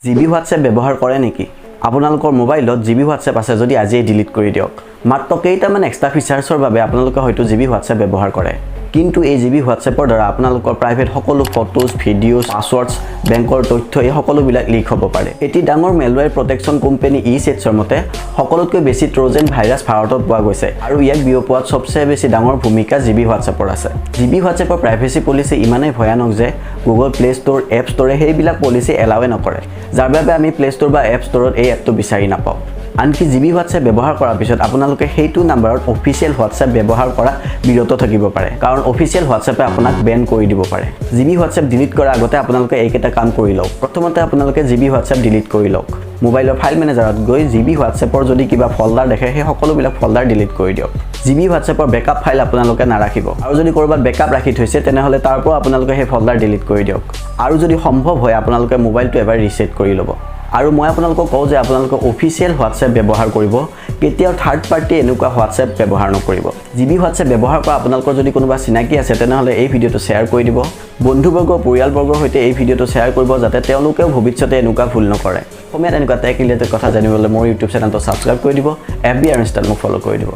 GB WhatsApp ব্যৱহাৰ কৰে নেকি? আপোনালোকৰ মোবাইলত জিবি হোৱাটছএপ আছে যদি আজিয়ে ডিলিট কৰি দিয়ক। মাত্ৰ কেইটামান এক্সট্ৰা ফিচাৰ্ছৰ বাবে আপোনালোকে হয়তো জিবি হোৱাটছএপ ব্যৱহাৰ কৰে। কিন্তু এই জিবি হোৱাটছএপৰ দ্বাৰা আপোনালোকৰ প্ৰাইভেট সকলো ফটোজ, ভিডিঅ'জ, পাছৱৰ্ডছ, বেংকৰ তথ্য এই সকলোবিলাক লিক হ'ব পাৰে। এটি ডাঙৰ মেলৱেৰ প্ৰটেকশ্যন কোম্পানী ইছেটছৰ মতে সকলোতকৈ বেছি ট্ৰ'জেন ভাইৰাছ ভাৰতত পোৱা গৈছে আৰু ইয়াক বিয়পোৱাত সবচে বেছি ডাঙৰ ভূমিকা জিবি হোৱাটছএপৰ আছে। জিবি হোৱাটছএপৰ প্ৰাইভেচি পলিচি ইমানেই ভয়ানক যে গুগল প্লে ষ্ট'ৰ, এপ ষ্ট'ৰে সেইবিলাক পলিচি এলাৱে নকৰে, যাৰ বাবে আমি প্লে ষ্ট'ৰ বা এপ ষ্ট'ৰত এই এপটো বিচাৰি নাপাওঁ। আনকি জিবি হোৱাটছএপ ব্যৱহাৰ কৰাৰ পিছত আপোনালোকে সেইটো নাম্বাৰত অফিচিয়েল হোৱাটছএপ ব্যৱহাৰ কৰা বিৰত থাকিব পাৰে, কাৰণ অফিচিয়েল হোৱাটছএপে আপোনাক বেন কৰি দিব পাৰে। জিবি হোৱাটছএপ ডিলিট কৰাৰ আগতে আপোনালোকে এইকেইটা কাম কৰি লওক। প্ৰথমতে আপোনালোকে জিবি হোৱাটছএপ ডিলিট কৰি লওক। মোবাইলৰ ফাইল মেনেজাৰত গৈ জিবি হোৱাটছএপৰ যদি কিবা ফল্ডাৰ দেখে সেই সকলোবিলাক ফল্ডাৰ ডিলিট কৰি দিয়ক। জিবি হোৱাটছএপৰ বেকআপ ফাইল আপোনালোকে নাৰাখিব, আৰু যদি ক'ৰবাত বেকআপ ৰাখি থৈছে তেনেহ'লে তাৰ পৰা আপোনালোকে সেই ফল্ডাৰ ডিলিট কৰি দিয়ক। আৰু যদি সম্ভৱ হয় আপোনালোকে মোবাইলটো এবাৰ ৰিছেট কৰি ল'ব। আৰু মই আপোনালোকক কওঁ যে আপোনালোকে অফিচিয়েল হোৱাটছএপ ব্যৱহাৰ কৰিব, কেতিয়াও থাৰ্ড পাৰ্টি এনেকুৱা হোৱাটছএপ ব্যৱহাৰ নকৰিব। জিবি হোৱাটছএপ ব্যৱহাৰ কৰা আপোনালোকৰ যদি কোনোবা চিনাকি আছে তেনেহ'লে এই ভিডিঅ'টো শ্বেয়াৰ কৰি দিব। বন্ধুবৰ্গ, পৰিয়ালবৰ্গৰ সৈতে এই ভিডিঅ'টো শ্বেয়াৰ কৰিব যাতে তেওঁলোকেও ভৱিষ্যতে এনেকুৱা ভুল নকৰে। অসমীয়াত এনেকুৱা টেক ৰিলেটেড কথা জানিবলৈ মোৰ ইউটিউব চেনেলটো ছাবস্ক্ৰাইব কৰি দিব, FB আৰু ইনষ্টাত মোক ফ'ল' কৰি দিব।